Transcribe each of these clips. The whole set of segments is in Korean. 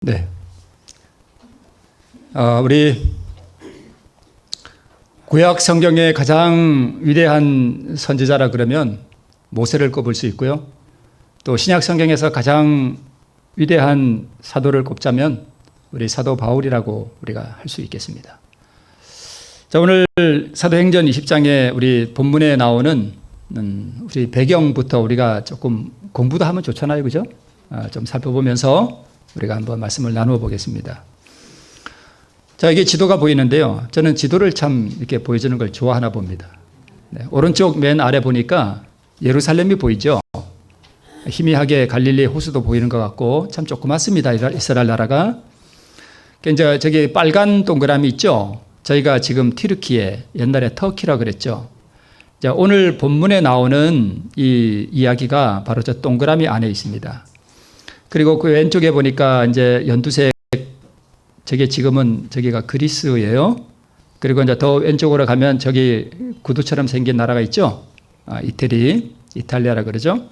네. 우리 구약 성경의 가장 위대한 선지자라 그러면 모세를 꼽을 수 있고요. 또 신약 성경에서 가장 위대한 사도를 꼽자면 우리 사도 바울이라고 우리가 할 수 있겠습니다. 자, 오늘 사도행전 20장에 우리 본문에 나오는 우리 배경부터 우리가 조금 공부도 하면 좋잖아요. 그죠? 좀 살펴보면서 우리가 한번 말씀을 나누어 보겠습니다. 자, 이게 지도가 보이는데요. 저는 지도를 참 이렇게 보여주는 걸 좋아하나 봅니다. 네, 오른쪽 맨 아래 보니까 예루살렘이 보이죠. 희미하게 갈릴리 호수도 보이는 것 같고 참 조그맣습니다. 이스라엘 나라가. 이제 저기 빨간 동그라미 있죠. 저희가 지금 튀르키예, 옛날에 터키라 그랬죠. 자, 오늘 본문에 나오는 이 이야기가 바로 저 동그라미 안에 있습니다. 그리고 그 왼쪽에 보니까 이제 연두색, 저게 지금은 저기가 그리스예요. 그리고 이제 더 왼쪽으로 가면 저기 구두처럼 생긴 나라가 있죠. 이탈리아라 그러죠.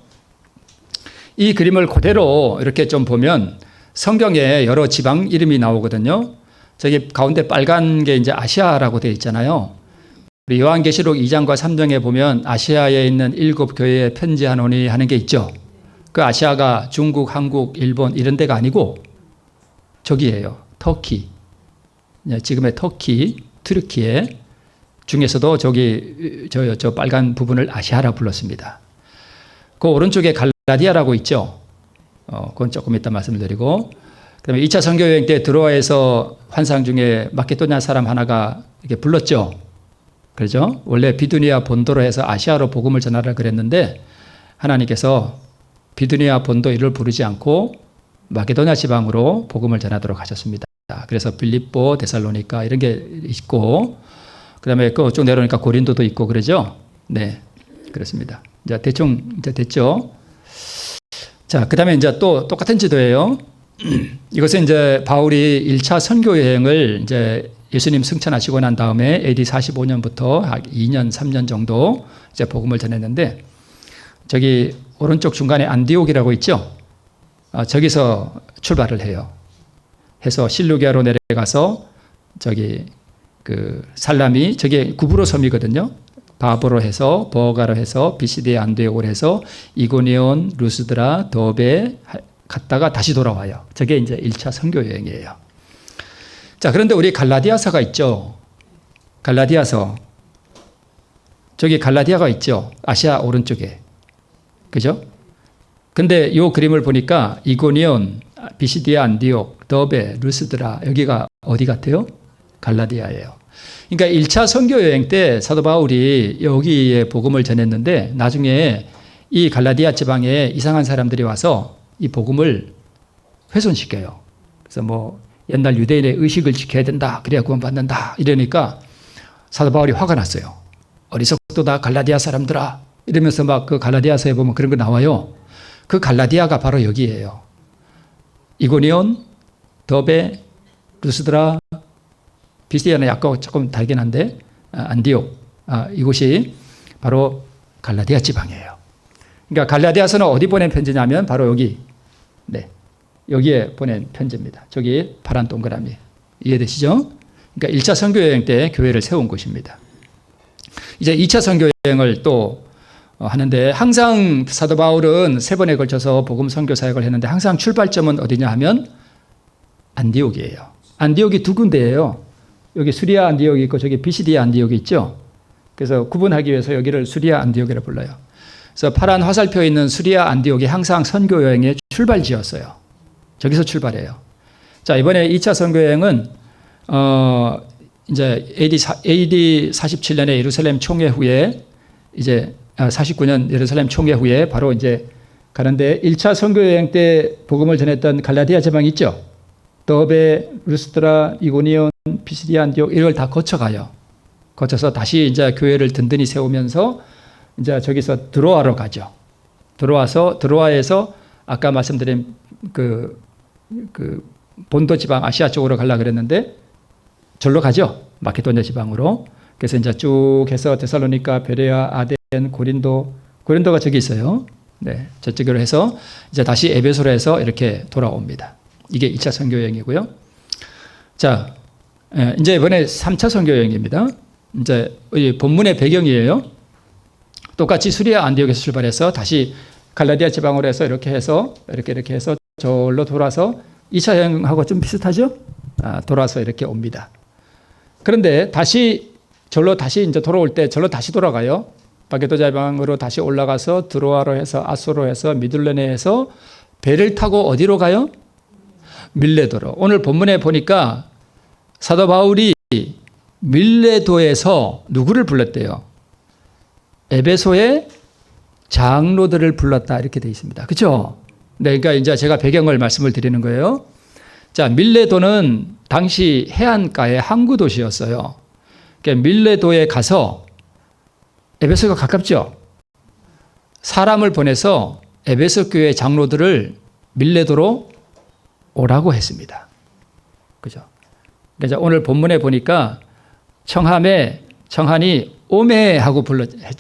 이 그림을 그대로 이렇게 좀 보면 성경에 여러 지방 이름이 나오거든요. 저기 가운데 빨간 게 이제 아시아라고 되어 있잖아요. 우리 요한계시록 2장과 3장에 보면 아시아에 있는 7 교회에 편지하노니 하는 게 있죠. 그 아시아가 중국, 한국, 일본 이런 데가 아니고 저기예요. 터키. 지금의 터키, 튀르키예 중에서도 저기 저 빨간 부분을 아시아라 불렀습니다. 그 오른쪽에 갈라디아라고 있죠. 그건 조금 이따 말씀을 드리고, 그다음에 2차 선교여행 때 드로아에서 환상 중에 마케도냐 사람 하나가 이렇게 불렀죠. 그렇죠? 원래 비두니아 본도로 해서 아시아로 복음을 전하라 그랬는데 하나님께서 비두니아 본도 이를 부르지 않고 마게도냐 지방으로 복음을 전하도록 하셨습니다. 그래서 빌립보, 데살로니가 이런 게 있고, 그다음에 쭉 내려오니까 고린도도 있고 그러죠. 네, 그렇습니다. 이제 대충 이제 됐죠. 자, 그다음에 이제 또 똑같은 지도예요. 이것은 이제 바울이 1차 선교 여행을 이제 예수님 승천하시고 난 다음에 AD 45년부터 2년, 3년 정도 이제 복음을 전했는데, 저기 오른쪽 중간에 안디옥이라고 있죠. 저기서 출발을 해요. 해서 실루기아로 내려가서 저기 그 살라미, 저게 구브로 섬이거든요. 바보로 해서 버가로 해서 비시디에 안디옥을 해서 이고니온, 루스드라, 더베 갔다가 다시 돌아와요. 저게 이제 1차 선교 여행이에요. 자, 그런데 우리 갈라디아서가 있죠. 갈라디아서. 저기 갈라디아가 있죠. 아시아 오른쪽에. 그죠? 근데 이 그림을 보니까 이고니온, 비시디아 안디옥, 더베, 루스드라 여기가 어디 같아요? 갈라디아예요. 그러니까 1차 선교 여행 때 사도 바울이 여기에 복음을 전했는데 나중에 이 갈라디아 지방에 이상한 사람들이 와서 이 복음을 훼손시켜요. 그래서 뭐 옛날 유대인의 의식을 지켜야 된다. 그래야 구원받는다. 이러니까 사도 바울이 화가 났어요. 어리석도다 갈라디아 사람들아. 이러면서 막 그 갈라디아서에 보면 그런 거 나와요. 그 갈라디아가 바로 여기예요. 이고니온, 더베, 루스드라, 비시디아는 약간 조금 다르긴 한데 안디옥, 이곳이 바로 갈라디아 지방이에요. 그러니까 갈라디아서는 어디 보낸 편지냐면 바로 여기, 네, 여기에 보낸 편지입니다. 저기 파란 동그라미 이해되시죠? 그러니까 1차 선교 여행 때 교회를 세운 곳입니다. 이제 2차 선교 여행을 또 하는데 항상 사도 바울은 3번에 걸쳐서 복음 선교 사역을 했는데 항상 출발점은 어디냐 하면 안디옥이에요. 안디옥이 2군데예요. 여기 수리아 안디옥이 있고 저기 비시디아 안디옥이 있죠. 그래서 구분하기 위해서 여기를 수리아 안디옥이라고 불러요. 그래서 파란 화살표 있는 수리아 안디옥이 항상 선교 여행의 출발지였어요. 저기서 출발해요. 자, 이번에 2차 선교 여행은 이제 AD 47년에 예루살렘 총회 후에 이제 49년 예루살렘 총회 후에 바로 이제 가는데 1차 선교 여행 때 복음을 전했던 갈라디아 지방 있죠. 더베, 루스드라, 이고니온, 비시디아 안디옥 이걸 다 거쳐가요. 거쳐서 다시 이제 교회를 든든히 세우면서 이제 저기서 드로아로 가죠. 드로아에서 아까 말씀드린 그 본도 지방 아시아 쪽으로 가려고 그랬는데 절로 가죠. 마케도냐 지방으로. 그래서 이제 쭉 해서 데살로니가, 베레아, 아덴, 고린도가 저기 있어요. 네, 저쪽으로 해서 이제 다시 에베소로 해서 이렇게 돌아옵니다. 이게 2차 선교 여행이고요. 자, 이제 이번에 3차 선교 여행입니다. 이제 이 본문의 배경이에요. 똑같이 수리아 안디옥에서 출발해서 다시 갈라디아 지방으로 해서 이렇게 해서 이렇게 해서 절로 돌아서 2차 여행하고 좀 비슷하죠? 돌아서 이렇게 옵니다. 그런데 다시 절로 다시 이제 돌아올 때 절로 다시 돌아가요. 바게도 지방으로 다시 올라가서 드로아로 해서 아소로 해서 미둘레네 해서 배를 타고 어디로 가요? 밀레도로. 오늘 본문에 보니까 사도 바울이 밀레도에서 누구를 불렀대요? 에베소의 장로들을 불렀다 이렇게 되어 있습니다. 그렇죠? 네, 그러니까 이제 제가 배경을 말씀을 드리는 거예요. 자, 밀레도는 당시 해안가의 항구 도시였어요. 그러니까 밀레도에 가서 에베소가 가깝죠. 사람을 보내서 에베소 교회 장로들을 밀레도로 오라고 했습니다. 그죠? 그래서 오늘 본문에 보니까 청한이 오메하고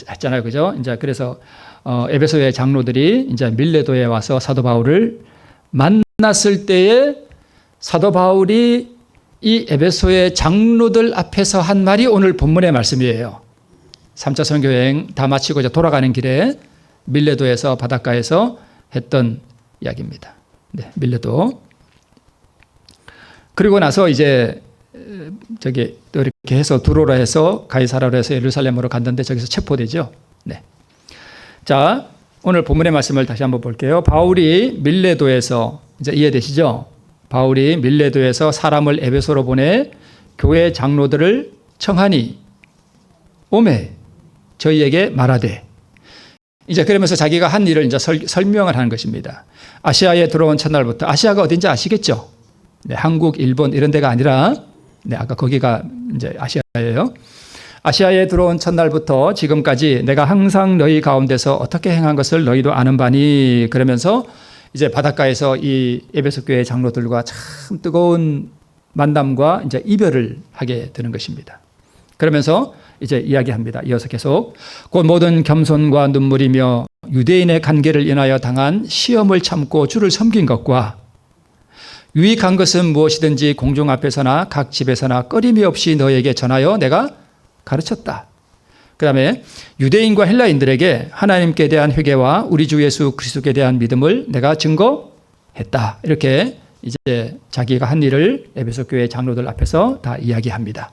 했잖아요. 그죠? 이제 그래서 에베소의 장로들이 이제 밀레도에 와서 사도 바울을 만났을 때에 사도 바울이 이 에베소의 장로들 앞에서 한 말이 오늘 본문의 말씀이에요. 3차 선교 여행 다 마치고 이제 돌아가는 길에 밀레도에서 바닷가에서 했던 이야기입니다. 네, 밀레도. 그리고 나서 이제 저기 또 이렇게 해서 두로라 해서 가이사라로 해서 예루살렘으로 갔는데 저기서 체포되죠. 네. 자, 오늘 본문의 말씀을 다시 한번 볼게요. 바울이 밀레도에서 이제 이해되시죠? 바울이 밀레도에서 사람을 에베소로 보내 교회 장로들을 청하니 오매 저희에게 말하되 이제 그러면서 자기가 한 일을 이제 설명을 하는 것입니다. 아시아에 들어온 첫날부터 아시아가 어딘지 아시겠죠? 네, 한국, 일본 이런 데가 아니라 네, 아까 거기가 이제 아시아예요. 아시아에 들어온 첫날부터 지금까지 내가 항상 너희 가운데서 어떻게 행한 것을 너희도 아는 바니 그러면서 이제 바닷가에서 이 에베소 교회 장로들과 참 뜨거운 만남과 이제 이별을 하게 되는 것입니다. 그러면서 이제 이야기합니다. 이어서 계속 곧 모든 겸손과 눈물이며 유대인의 관계를 인하여 당한 시험을 참고 주를 섬긴 것과 유익한 것은 무엇이든지 공중 앞에서나 각 집에서나 꺼림이 없이 너에게 전하여 내가 가르쳤다. 그 다음에 유대인과 헬라인들에게 하나님께 대한 회개와 우리 주 예수 그리스도께 대한 믿음을 내가 증거했다. 이렇게 이제 자기가 한 일을 에베소 교회 장로들 앞에서 다 이야기합니다.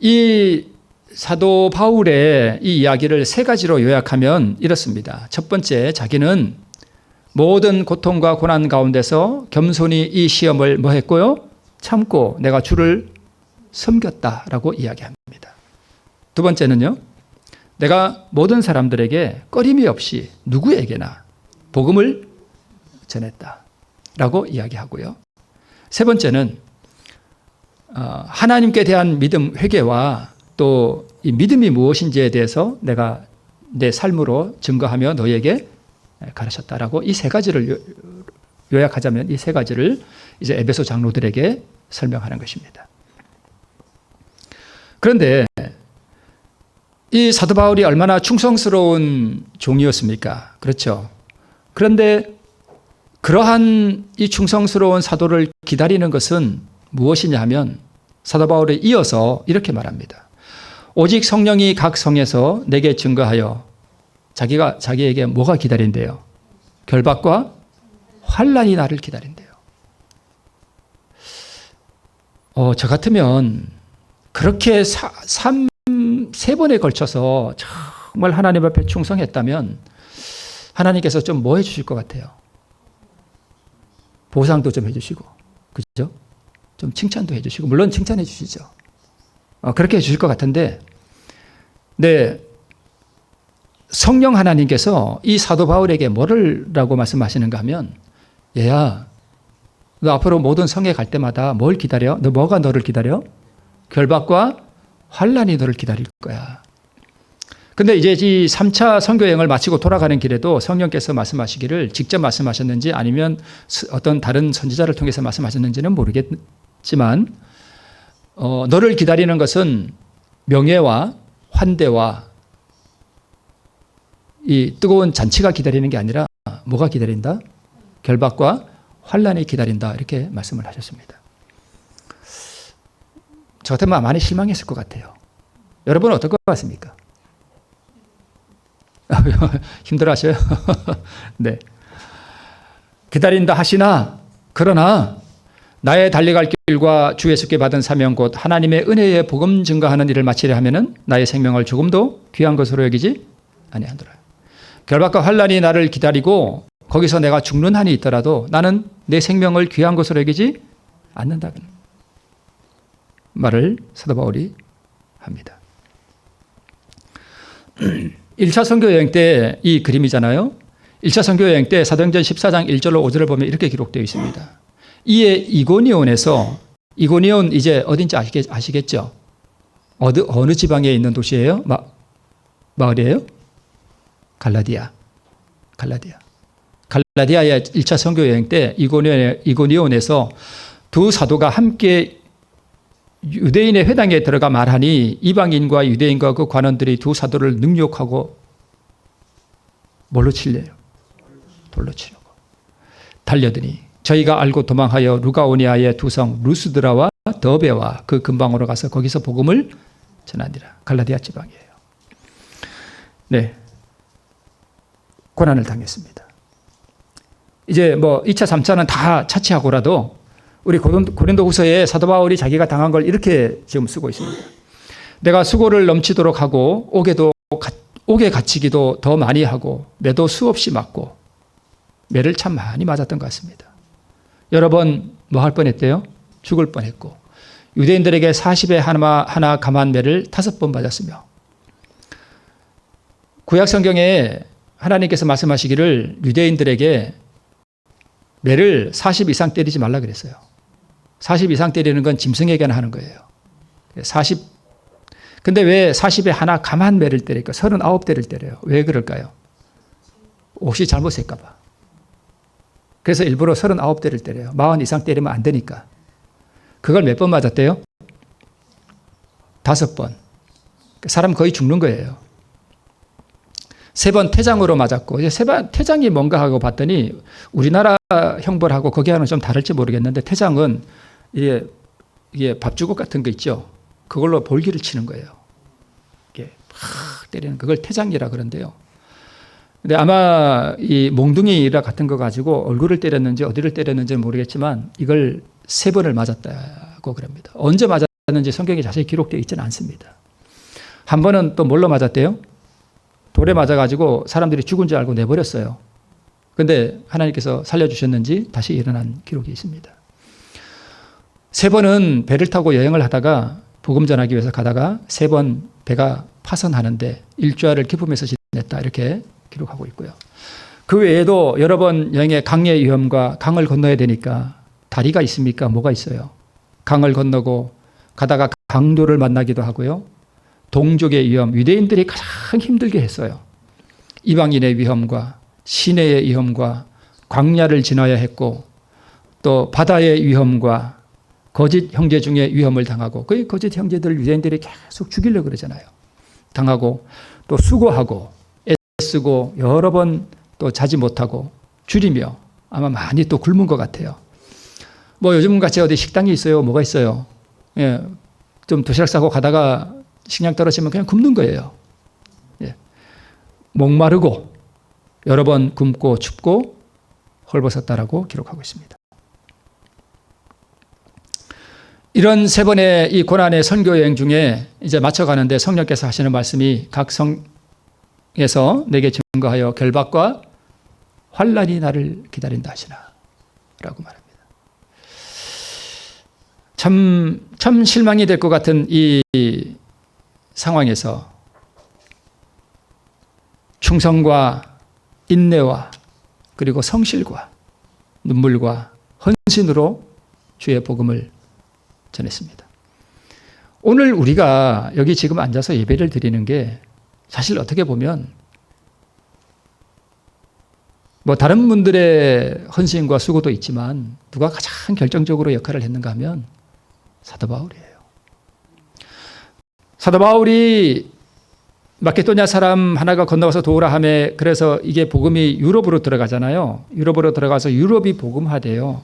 이 사도 바울의 이 이야기를 세 가지로 요약하면 이렇습니다. 첫 번째, 자기는 모든 고통과 고난 가운데서 겸손히 이 시험을 뭐 했고요? 참고 내가 주를 섬겼다라고 이야기합니다. 두 번째는요, 내가 모든 사람들에게 꺼림이 없이 누구에게나 복음을 전했다라고 이야기하고요. 세 번째는 하나님께 대한 믿음, 회개와 또 이 믿음이 무엇인지에 대해서 내가 내 삶으로 증거하며 너에게 가르쳤다라고 이 세 가지를 요약하자면 이 세 가지를 이제 에베소 장로들에게 설명하는 것입니다. 그런데 이 사도 바울이 얼마나 충성스러운 종이었습니까? 그렇죠. 그런데 그러한 이 충성스러운 사도를 기다리는 것은 무엇이냐 하면 사도 바울에 이어서 이렇게 말합니다. 오직 성령이 각 성에서 내게 증거하여 자기에게 뭐가 기다린대요? 결박과 환난이 나를 기다린대요. 저 같으면 그렇게 세 번에 걸쳐서 정말 하나님 앞에 충성했다면 하나님께서 좀 뭐 해주실 것 같아요? 보상도 좀 해주시고, 그죠? 좀 칭찬도 해주시고, 물론 칭찬해 주시죠. 그렇게 해주실 것 같은데, 네, 성령 하나님께서 이 사도 바울에게 뭐라고 말씀하시는가 하면, 얘야, 너 앞으로 모든 성에 갈 때마다 뭘 기다려? 너 뭐가 너를 기다려? 결박과 환난이 너를 기다릴 거야. 근데 이제 이 3차 선교여행을 마치고 돌아가는 길에도 성령께서 말씀하시기를 직접 말씀하셨는지 아니면 어떤 다른 선지자를 통해서 말씀하셨는지는 모르겠지만 너를 기다리는 것은 명예와 환대와 이 뜨거운 잔치가 기다리는 게 아니라 뭐가 기다린다? 결박과 환난이 기다린다 이렇게 말씀을 하셨습니다. 저 같으면 많이 실망했을 것 같아요. 여러분은 어떨 것 같습니까? 힘들어하셔요? 네. 기다린다 하시나 그러나 나의 달려갈 길과 주 예수께 받은 사명 곧 하나님의 은혜의 복음 증거하는 일을 마치려 하면은 나의 생명을 조금도 귀한 것으로 여기지 아니하노라. 결박과 환난이 나를 기다리고 거기서 내가 죽는 한이 있더라도 나는 내 생명을 귀한 것으로 여기지 않는다. 말을 사도 바울이 합니다. 1차 선교 여행 때 이 그림이잖아요. 1차 선교 여행 때 사도행전 14장 1절로 5절을 보면 이렇게 기록되어 있습니다. 이에 이고니온에서 이고니온 이제 어딘지 아시겠죠? 어느 지방에 있는 도시예요? 마을이에요? 갈라디아의 1차 선교 여행 때 이고니온에서 두 사도가 함께 유대인의 회당에 들어가 말하니 이방인과 유대인과 그 관원들이 두 사도를 능욕하고 뭘로 치려요? 돌로 치려고 달려드니 저희가 알고 도망하여 루가오니아의 두 성 루스드라와 더베와 그 근방으로 가서 거기서 복음을 전하니라. 갈라디아 지방이에요. 네, 고난을 당했습니다. 이제 2차, 3차는 다 차치하고라도 우리 고린도 후서에 사도 바울이 자기가 당한 걸 이렇게 지금 쓰고 있습니다. 내가 수고를 넘치도록 하고 옥에 갇히기도 더 많이 하고 매도 수없이 맞고 매를 참 많이 맞았던 것 같습니다. 여러 번 뭐 할 뻔했대요? 죽을 뻔했고 유대인들에게 40에 하나 감한 매를 5번 맞았으며 구약 성경에 하나님께서 말씀하시기를 유대인들에게 매를 40 이상 때리지 말라 그랬어요. 40 이상 때리는 건 짐승에게나 하는 거예요. 40. 근데 왜 40에 하나 감한 매를 때릴까? 39대를 때려요. 왜 그럴까요? 혹시 잘못했을까 봐. 그래서 일부러 39대를 때려요. 40 이상 때리면 안 되니까. 그걸 몇 번 맞았대요? 5번. 사람 거의 죽는 거예요. 3번 퇴장으로 맞았고, 이제 3번 퇴장이 뭔가 하고 봤더니 우리나라 형벌하고 거기하고는 좀 다를지 모르겠는데 퇴장은 이게 밥주걱 같은 거 있죠. 그걸로 볼기를 치는 거예요. 이게 팍 때리는 그걸 퇴장이라 그런데요. 근데 아마 이 몽둥이라 같은 거 가지고 얼굴을 때렸는지 어디를 때렸는지는 모르겠지만 이걸 3번을 맞았다고 그럽니다. 언제 맞았는지 성경에 자세히 기록되어 있지는 않습니다. 한 번은 또 뭘로 맞았대요? 돌에 맞아가지고 사람들이 죽은 줄 알고 내버렸어요. 근데 하나님께서 살려주셨는지 다시 일어난 기록이 있습니다. 3번은 배를 타고 여행을 하다가 복음 전하기 위해서 가다가 3번 배가 파선하는데 일주일을 기쁨에서 지냈다 이렇게 기록하고 있고요. 그 외에도 여러 번 여행의 강의 위험과 강을 건너야 되니까 다리가 있습니까? 뭐가 있어요? 강을 건너고 가다가 강도를 만나기도 하고요. 동족의 위험, 유대인들이 가장 힘들게 했어요. 이방인의 위험과 시내의 위험과 광야를 지나야 했고 또 바다의 위험과 거짓 형제 중에 위험을 당하고 그 거짓 형제들 유대인들이 계속 죽이려고 그러잖아요. 당하고 또 수고하고 애쓰고 여러 번 또 자지 못하고 줄이며 아마 많이 또 굶은 것 같아요. 요즘 같이 어디 식당이 있어요? 뭐가 있어요? 예, 좀 도시락 싸고 가다가 식량 떨어지면 그냥 굶는 거예요. 예. 목마르고 여러 번 굶고 춥고 헐벗었다라고 기록하고 있습니다. 이런 3번의 이 고난의 선교 여행 중에 이제 맞춰가는데 성령께서 하시는 말씀이 각 성에서 내게 증거하여 결박과 환난이 나를 기다린다 하시나 라고 말합니다. 참 실망이 될 것 같은 이 상황에서 충성과 인내와 그리고 성실과 눈물과 헌신으로 주의 복음을 전했습니다. 오늘 우리가 여기 지금 앉아서 예배를 드리는 게 사실 어떻게 보면 다른 분들의 헌신과 수고도 있지만 누가 가장 결정적으로 역할을 했는가 하면 사도 바울이에요. 사도 바울이 마케도냐 사람 하나가 건너가서 도우라 하며 그래서 이게 복음이 유럽으로 들어가잖아요. 유럽으로 들어가서 유럽이 복음화돼요.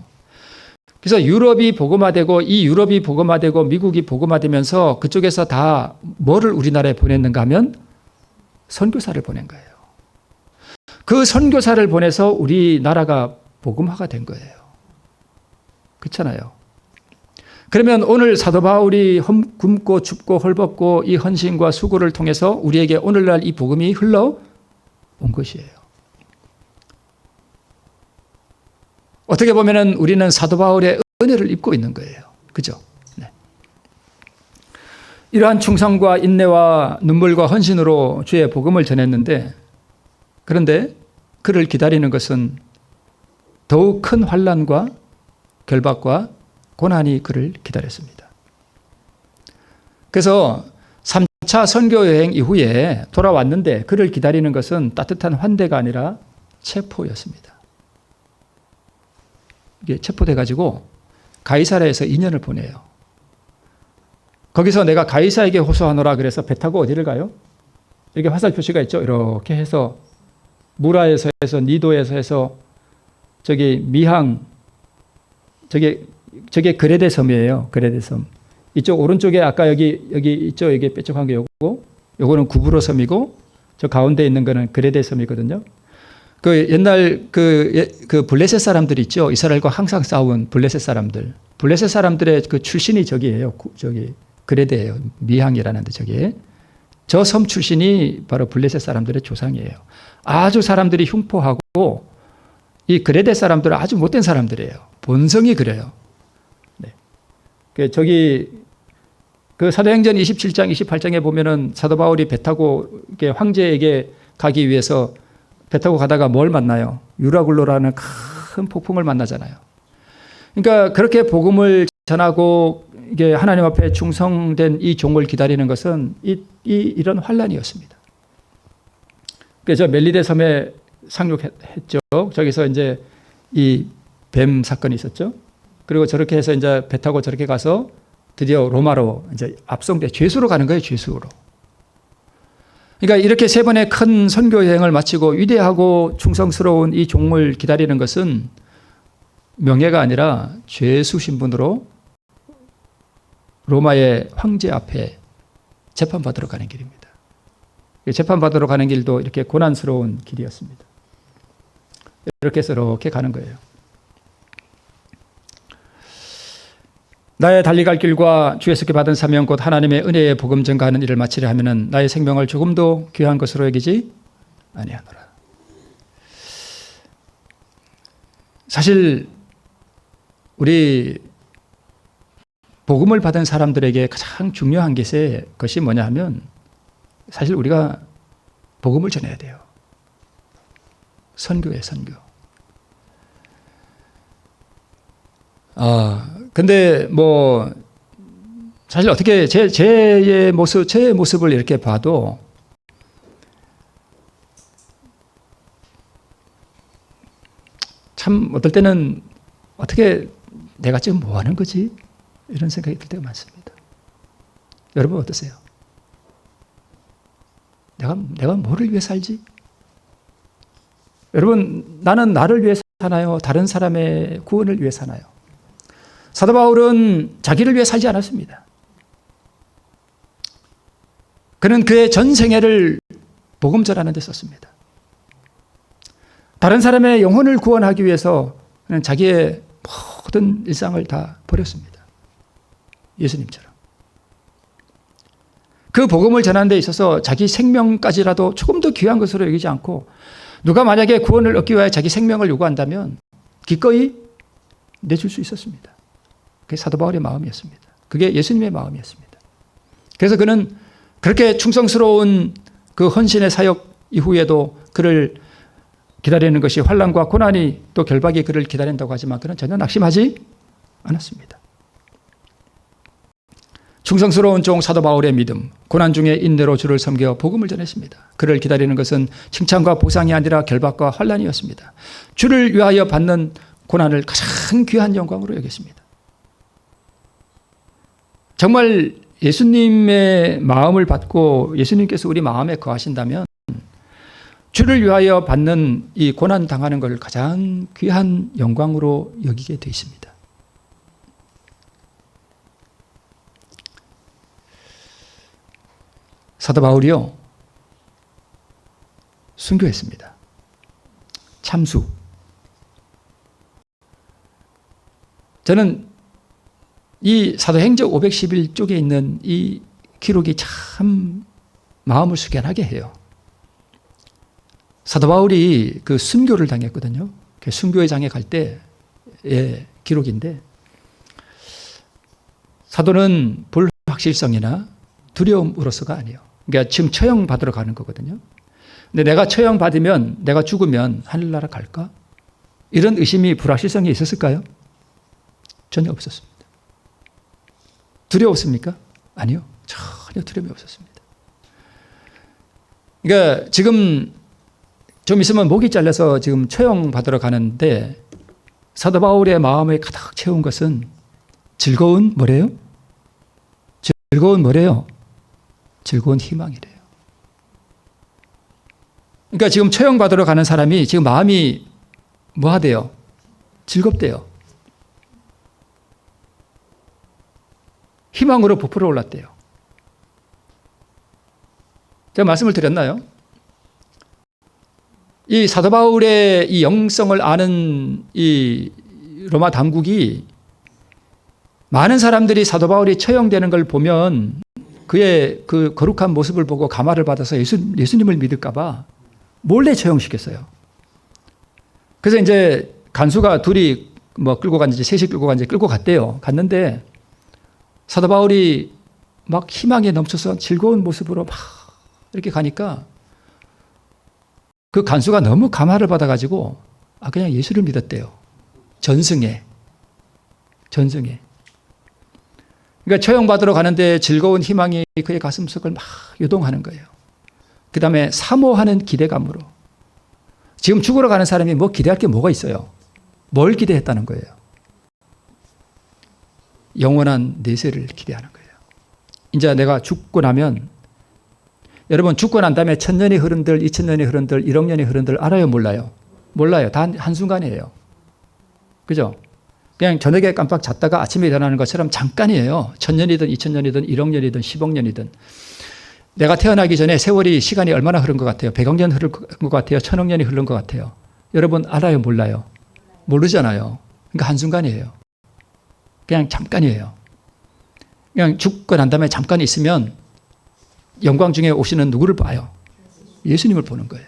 그래서 유럽이 복음화되고 이 유럽이 복음화되고 미국이 복음화되면서 그쪽에서 다 뭐를 우리나라에 보냈는가 하면 선교사를 보낸 거예요. 그 선교사를 보내서 우리나라가 복음화가 된 거예요. 그렇잖아요. 그러면 오늘 사도 바울이 굶고 춥고 헐벗고 이 헌신과 수고를 통해서 우리에게 오늘날 이 복음이 흘러온 것이에요. 어떻게 보면은 우리는 사도 바울의 은혜를 입고 있는 거예요. 그죠? 네. 이러한 충성과 인내와 눈물과 헌신으로 주의 복음을 전했는데 그런데 그를 기다리는 것은 더욱 큰 환난과 결박과 고난이 그를 기다렸습니다. 그래서 3차 선교여행 이후에 돌아왔는데 그를 기다리는 것은 따뜻한 환대가 아니라 체포였습니다. 이게 체포돼가지고 가이사랴에서 2년을 보내요. 거기서 내가 가이사에게 호소하노라 그래서 배 타고 어디를 가요? 이렇게 화살 표시가 있죠. 이렇게 해서 무라에서 해서 니도에서 해서 저기 미항 저게 그레데 섬이에요. 그레데 섬. 이쪽 오른쪽에 아까 여기 있죠. 여기 뾰족한 게 요거는 구브로 섬이고 저 가운데 있는 거는 그레데 섬이거든요. 그 옛날 그 블레셋 사람들 있죠. 이스라엘과 항상 싸운 블레셋 사람들. 블레셋 사람들의 그 출신이 저기예요. 저기 그레데예요. 미항이라는 데 저기에. 저 섬 출신이 바로 블레셋 사람들의 조상이에요. 아주 사람들이 흉포하고 이 그레데 사람들은 아주 못된 사람들이에요. 본성이 그래요. 네. 저기 그 사도행전 27장 28장에 보면은 사도 바울이 배 타고 이렇게 황제에게 가기 위해서 배 타고 가다가 뭘 만나요? 유라굴로라는 큰 폭풍을 만나잖아요. 그러니까 그렇게 복음을 전하고 이게 하나님 앞에 충성된 이 종을 기다리는 것은 이런 환란이었습니다. 그래서 멜리데 섬에 상륙했죠. 저기서 이제 이 뱀 사건이 있었죠. 그리고 저렇게 해서 이제 배 타고 저렇게 가서 드디어 로마로 이제 압송돼 죄수로 가는 거예요. 죄수로. 그러니까 이렇게 세 번의 큰 선교 여행을 마치고 위대하고 충성스러운 이 종을 기다리는 것은 명예가 아니라 죄수 신분으로 로마의 황제 앞에 재판받으러 가는 길입니다. 재판받으러 가는 길도 이렇게 고난스러운 길이었습니다. 이렇게 해서 이렇게 가는 거예요. 나의 달리 갈 길과 주 예수께 받은 사명 곧 하나님의 은혜의 복음 전가하는 일을 마치려 하면은 나의 생명을 조금도 귀한 것으로 여기지 아니하노라. 사실 우리 복음을 받은 사람들에게 가장 중요한 것이 뭐냐 하면 사실 우리가 복음을 전해야 돼요. 선교예요, 선교. 근데 뭐 사실 어떻게 제 모습을 이렇게 봐도 참 어떨 때는 어떻게 내가 지금 뭐 하는 거지? 이런 생각이 들 때가 많습니다. 여러분 어떠세요? 내가 뭐를 위해 살지? 여러분 나는 나를 위해 사나요? 다른 사람의 구원을 위해 사나요? 사도 바울은 자기를 위해 살지 않았습니다. 그는 그의 전 생애를 복음 전하는 데 썼습니다. 다른 사람의 영혼을 구원하기 위해서 그는 자기의 모든 일상을 다 버렸습니다. 예수님처럼. 그 복음을 전하는 데 있어서 자기 생명까지라도 조금 더 귀한 것으로 여기지 않고 누가 만약에 구원을 얻기 위해 자기 생명을 요구한다면 기꺼이 내줄 수 있었습니다. 그게 사도 바울의 마음이었습니다. 그게 예수님의 마음이었습니다. 그래서 그는 그렇게 충성스러운 그 헌신의 사역 이후에도 그를 기다리는 것이 환난과 고난이 또 결박이 그를 기다린다고 하지만 그는 전혀 낙심하지 않았습니다. 충성스러운 종 사도 바울의 믿음, 고난 중에 인내로 주를 섬겨 복음을 전했습니다. 그를 기다리는 것은 칭찬과 보상이 아니라 결박과 환난이었습니다. 주를 위하여 받는 고난을 가장 귀한 영광으로 여겼습니다. 정말 예수님의 마음을 받고 예수님께서 우리 마음에 거하신다면 주를 위하여 받는 이 고난 당하는 걸 가장 귀한 영광으로 여기게 되어 있습니다. 사도 바울이요, 순교했습니다. 참수. 저는 이 사도행전 511쪽에 있는 이 기록이 참 마음을 숙연하게 해요. 사도 바울이 그 순교를 당했거든요. 그 순교의 장에 갈 때의 기록인데, 사도는 불확실성이나 두려움으로서가 아니에요. 그러니까 지금 처형받으러 가는 거거든요. 근데 내가 처형받으면, 내가 죽으면 하늘나라 갈까? 이런 의심이, 불확실성이 있었을까요? 전혀 없었습니다. 두려웠습니까? 아니요. 전혀 두려움이 없었습니다. 그러니까 지금 좀 있으면 목이 잘려서 지금 처형받으러 가는데, 사도 바울의 마음에 가득 채운 것은 즐거운 뭐래요? 즐거운 뭐래요? 즐거운 희망이래요. 그러니까 지금 처형받으러 가는 사람이 지금 마음이 뭐 하대요? 즐겁대요. 희망으로 부풀어 올랐대요. 제가 말씀을 드렸나요? 이 사도 바울의 이 영성을 아는 이 로마 당국이, 많은 사람들이 사도 바울이 처형되는 걸 보면 그의 그 거룩한 모습을 보고 감화를 받아서 예수님을 믿을까봐 몰래 처형시켰어요. 그래서 이제 간수가 둘이 뭐 끌고 갔는지, 셋이 끌고 갔는지 끌고 갔대요. 갔는데 사도 바울이 막 희망에 넘쳐서 즐거운 모습으로 막 이렇게 가니까 그 간수가 너무 감화를 받아가지고 그냥 예수를 믿었대요. 전승에. 그러니까 처형받으러 가는데 즐거운 희망이 그의 가슴속을 막 요동하는 거예요. 그 다음에 사모하는 기대감으로. 지금 죽으러 가는 사람이 뭐 기대할 게 뭐가 있어요? 뭘 기대했다는 거예요? 영원한 내세를 기대하는 거예요. 이제 내가 죽고 나면, 여러분 죽고 난 다음에 1000년이 흐른들, 2000년이 흐른들, 1억 년이 흐른들 알아요? 몰라요? 몰라요. 단 한순간이에요. 그죠? 그냥 저녁에 깜빡 잤다가 아침에 일어나는 것처럼 잠깐이에요. 1000년이든 2000년이든 1억 년이든 10억 년이든. 내가 태어나기 전에 세월이, 시간이 얼마나 흐른 것 같아요? 100억 년 흐른 것 같아요? 1000억 년이 흐른 것 같아요? 여러분 알아요? 몰라요? 모르잖아요. 그러니까 한순간이에요. 그냥 잠깐이에요. 그냥 죽고 난 다음에 잠깐 있으면 영광 중에 오시는 누구를 봐요? 예수님을 보는 거예요.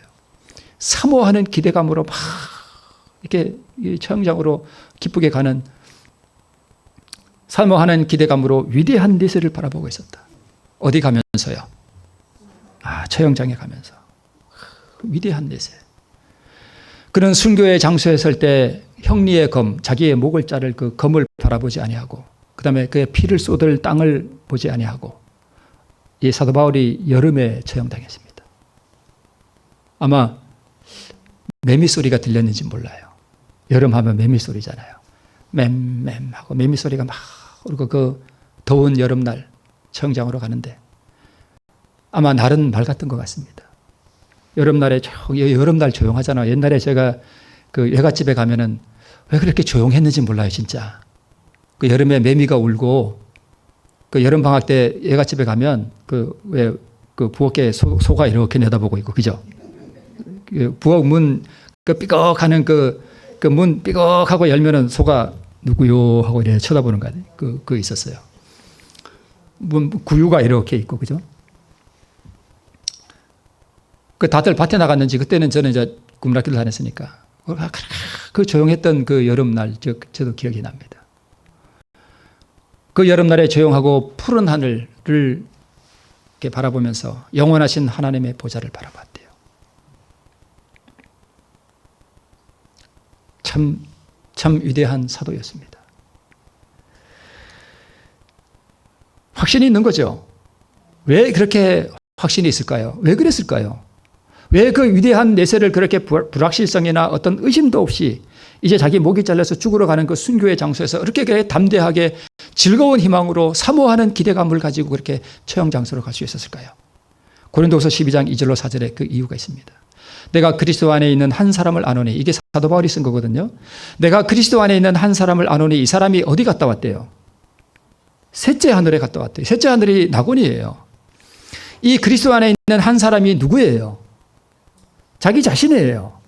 사모하는 기대감으로 막 이렇게 처형장으로 기쁘게 가는, 사모하는 기대감으로 위대한 내세를 바라보고 있었다. 어디 가면서요? 처형장에 가면서. 위대한 내세. 그는 순교의 장소에 설 때 형리의 검, 자기의 목을 자를 그 검을 바라보지 아니하고, 그 다음에 그의 피를 쏟을 땅을 보지 아니하고, 이 사도 바울이 여름에 처형당했습니다. 아마 매미 소리가 들렸는지 몰라요. 여름 하면 매미 소리잖아요. 맴맴 하고 매미 소리가 막 오르고, 그 더운 여름날 처형장으로 가는데 아마 날은 맑았던 것 같습니다. 여름날에 여름날 조용하잖아요. 옛날에 제가 그 외갓집에 가면은 왜 그렇게 조용했는지 몰라요, 진짜. 그 여름에 매미가 울고, 그 여름 방학 때 외갓집에 가면 그 부엌에 소가 이렇게 내다보고 있고, 그죠? 그 부엌 문 그 삐걱하는 그 문 삐걱하고 열면은 소가 누구요 하고 이렇게 쳐다보는 거 그 있었어요. 문 구유가 이렇게 있고, 그죠? 그 다들 밭에 나갔는지, 그때는 저는 이제 국민학교를 다녔으니까 그 조용했던 그 여름날 저도 기억이 납니다. 그 여름날에 조용하고 푸른 하늘을 이렇게 바라보면서 영원하신 하나님의 보좌를 바라봤대요. 참 위대한 사도였습니다. 확신이 있는 거죠. 왜 그렇게 확신이 있을까요? 왜 그랬을까요? 왜 그 위대한 내세를 그렇게 불확실성이나 어떤 의심도 없이 이제 자기 목이 잘려서 죽으러 가는 그 순교의 장소에서 그렇게 담대하게 즐거운 희망으로 사모하는 기대감을 가지고 그렇게 처형 장소로 갈 수 있었을까요? 고린도후서 12장 2절로 4절에 그 이유가 있습니다. 내가 그리스도 안에 있는 한 사람을 아노니, 이게 사도 바울이 쓴 거거든요. 내가 그리스도 안에 있는 한 사람을 아노니, 이 사람이 어디 갔다 왔대요? 셋째 하늘에 갔다 왔대요. 셋째 하늘이 낙원이에요. 이 그리스도 안에 있는 한 사람이 누구예요? 자기 자신이에요.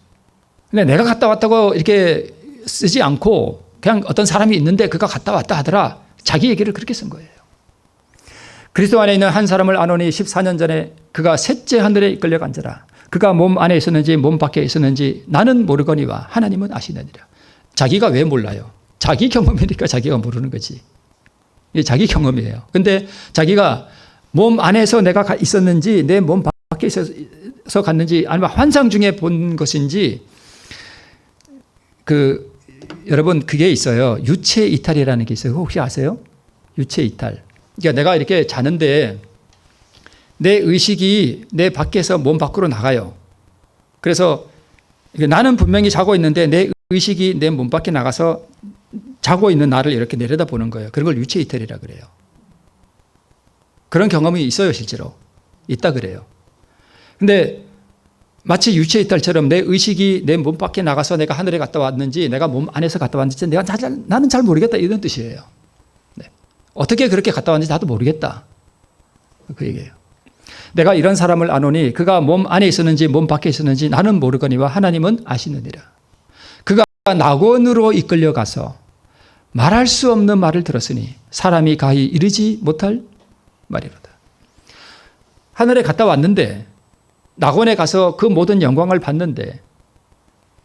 근데 내가 갔다 왔다고 이렇게 쓰지 않고 그냥 어떤 사람이 있는데 그가 갔다 왔다 하더라. 자기 얘기를 그렇게 쓴 거예요. 그리스도 안에 있는 한 사람을 아노니 14년 전에 그가 셋째 하늘에 이끌려 간지라. 그가 몸 안에 있었는지 몸 밖에 있었는지 나는 모르거니와 하나님은 아시느니라. 자기가 왜 몰라요? 자기 경험이니까 자기가 모르는 거지. 이게 자기 경험이에요. 근데 자기가 몸 안에서 내가 있었는지 내 몸 밖에 있어서 갔는지 아니면 환상 중에 본 것인지 여러분 그게 있어요. 유체 이탈이라는 게 있어요. 혹시 아세요? 유체 이탈. 그러니까 내가 이렇게 자는데 내 의식이 내 밖에서 몸 밖으로 나가요. 그래서 나는 분명히 자고 있는데 내 의식이 내 몸 밖에 나가서 자고 있는 나를 이렇게 내려다보는 거예요. 그런 걸 유체 이탈이라고 그래요. 그런 경험이 있어요, 실제로. 있다 그래요. 근데 마치 유체 이탈처럼 내 의식이 내 몸 밖에 나가서 내가 하늘에 갔다 왔는지 내가 몸 안에서 갔다 왔는지 나는 잘 모르겠다 이런 뜻이에요. 네. 어떻게 그렇게 갔다 왔는지 나도 모르겠다. 그 얘기예요. 내가 이런 사람을 아노니 그가 몸 안에 있었는지 몸 밖에 있었는지 나는 모르거니와 하나님은 아시느니라. 그가 낙원으로 이끌려가서 말할 수 없는 말을 들었으니 사람이 가히 이르지 못할 말이로다. 하늘에 갔다 왔는데 낙원에 가서 그 모든 영광을 봤는데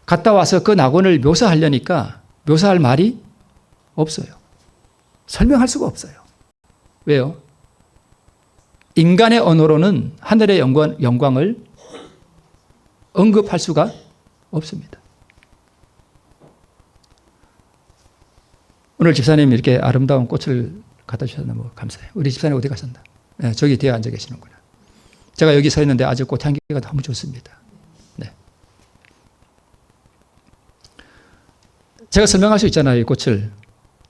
갔다 와서 그 낙원을 묘사하려니까 묘사할 말이 없어요. 설명할 수가 없어요. 왜요? 인간의 언어로는 하늘의 영광을 언급할 수가 없습니다. 오늘 집사님 이렇게 아름다운 꽃을 갖다 주셔서 너무 감사해요. 우리 집사님 어디 가셨나? 네, 저기 뒤에 앉아 계시는구나. 제가 여기 서 있는데 아주 꽃향기가 너무 좋습니다. 네. 제가 설명할 수 있잖아요. 이 꽃을.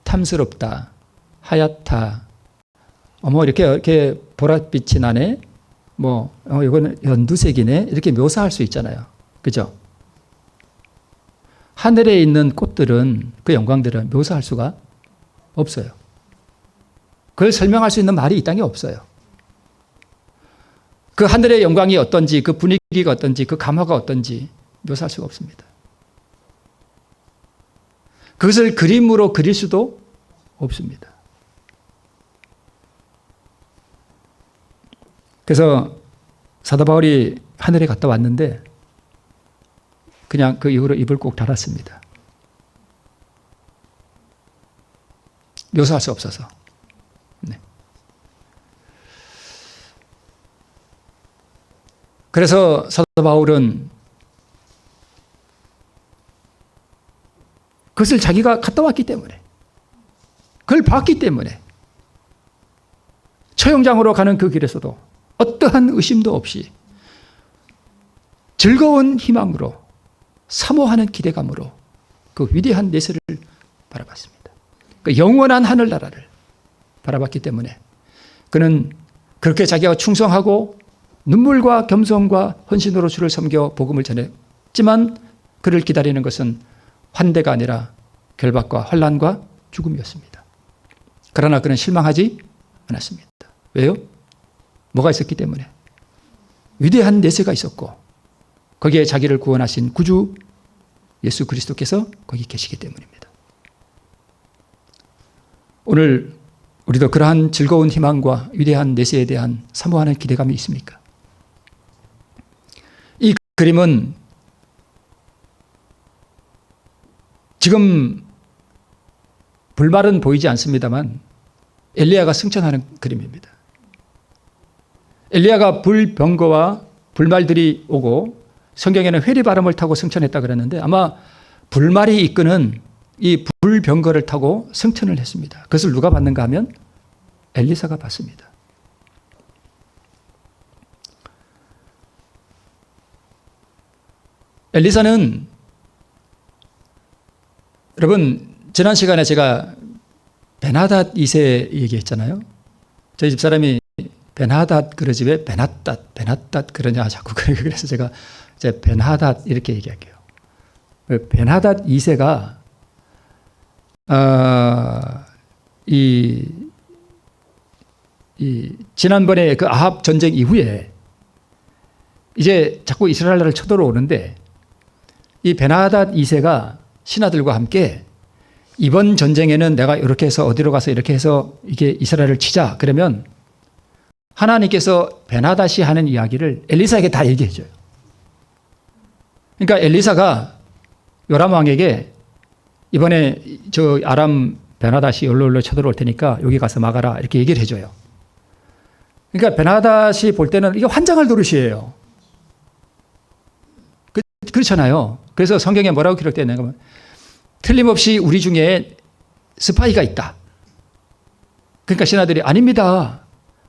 탐스럽다, 하얗다, 이렇게 보랏빛이 나네, 이거는 연두색이네, 이렇게 묘사할 수 있잖아요. 그죠? 하늘에 있는 꽃들은, 그 영광들은 묘사할 수가 없어요. 그걸 설명할 수 있는 말이 이 땅에 없어요. 그 하늘의 영광이 어떤지, 그 분위기가 어떤지, 그 감화가 어떤지 묘사할 수가 없습니다. 그것을 그림으로 그릴 수도 없습니다. 그래서 사도 바울이 하늘에 갔다 왔는데 그냥 그 이후로 입을 꼭 닫았습니다. 묘사할 수 없어서. 네. 그래서 사도 바울은 그것을 자기가 갔다 왔기 때문에, 그걸 봤기 때문에 처형장으로 가는 그 길에서도 어떠한 의심도 없이 즐거운 희망으로 사모하는 기대감으로 그 위대한 내세를 바라봤습니다. 그 영원한 하늘나라를 바라봤기 때문에 그는 그렇게 자기가 충성하고 눈물과 겸손과 헌신으로 주를 섬겨 복음을 전했지만 그를 기다리는 것은 환대가 아니라 결박과 환난과 죽음이었습니다. 그러나 그는 실망하지 않았습니다. 왜요? 뭐가 있었기 때문에? 위대한 내세가 있었고 거기에 자기를 구원하신 구주 예수 그리스도께서 거기 계시기 때문입니다. 오늘 우리도 그러한 즐거운 희망과 위대한 내세에 대한 사모하는 기대감이 있습니까? 이 그림은 지금 불말은 보이지 않습니다만 엘리야가 승천하는 그림입니다. 엘리야가 불병거와 불말들이 오고 성경에는 회리바람을 타고 승천했다 그랬는데 아마 불말이 이끄는 이 불병거를 타고 승천을 했습니다. 그것을 누가 받는가 하면 엘리사가 받습니다. 엘리사는 여러분 지난 시간에 제가 베나닷 2세 얘기했잖아요. 저희 집사람이 베나닷 그러지 왜 베나닷 그러냐 자꾸 그래서 제가 이제 베나닷 이렇게 얘기할게요. 베나닷 2세가 지난번에 그 아합 전쟁 이후에 이제 자꾸 이스라엘 나라를 쳐들어오는데 이 베나닷 2세가 신하들과 함께 이번 전쟁에는 내가 이렇게 해서 어디로 가서 이렇게 해서 이게 이스라엘을 치자 그러면 하나님께서 베나닷이 하는 이야기를 엘리사에게 다 얘기해 줘요. 그러니까 엘리사가 요람 왕에게 이번에 저 아람 베나닷이 얼로 쳐들어올 테니까 여기 가서 막아라 이렇게 얘기를 해줘요. 그러니까 베나닷이 볼 때는 이게 환장할 노릇이에요. 그렇잖아요. 그래서 성경에 뭐라고 기록되어 있냐면 틀림없이 우리 중에 스파이가 있다. 그러니까 신하들이 아닙니다.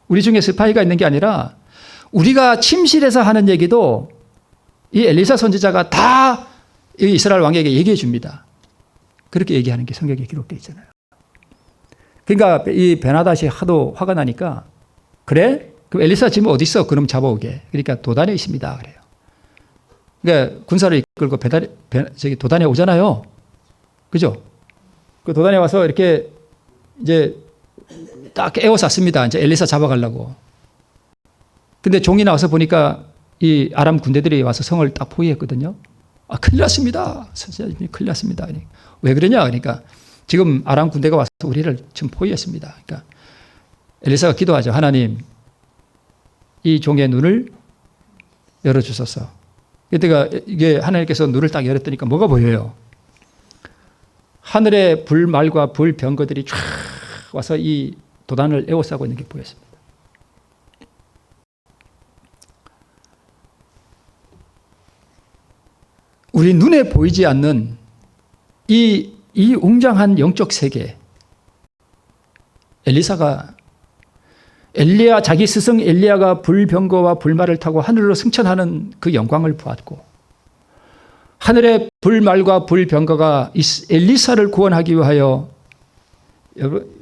우리 중에 스파이가 있는 게 아니라 우리가 침실에서 하는 얘기도 이 엘리사 선지자가 다 이스라엘 왕에게 얘기해 줍니다. 그렇게 얘기하는 게 성경에 기록되어 있잖아요. 그러니까 이 베나닷이 하도 화가 나니까 그래? 그럼 엘리사 지금 어디 있어? 그럼 잡아오게. 그러니까 도단에 있습니다. 그래요. 그러니까 군사를 이끌고 도단에 오잖아요. 그죠? 그 도단에 와서 이렇게 이제 딱 에워쌌습니다. 이제 엘리사 잡아가려고. 근데 종이 나와서 보니까 이 아람 군대들이 와서 성을 딱 포위했거든요. 아, 큰일 났습니다. 선생님이 큰일 났습니다. 왜 그러냐? 그러니까 지금 아람 군대가 와서 우리를 지금 포위했습니다. 그러니까 엘리사가 기도하죠. 하나님, 이 종의 눈을 열어주소서. 그때가 이게 하나님께서 눈을 딱 열었더니까 뭐가 보여요? 하늘의 불말과 불병거들이 쫙 와서 이 도단을 에워싸고 있는 게 보였습니다. 우리 눈에 보이지 않는 이 웅장한 영적 세계, 엘리사가 엘리야 자기 스승 엘리야가 불병거와 불말을 타고 하늘로 승천하는 그 영광을 보았고 하늘의 불말과 불병거가 엘리사를 구원하기 위하여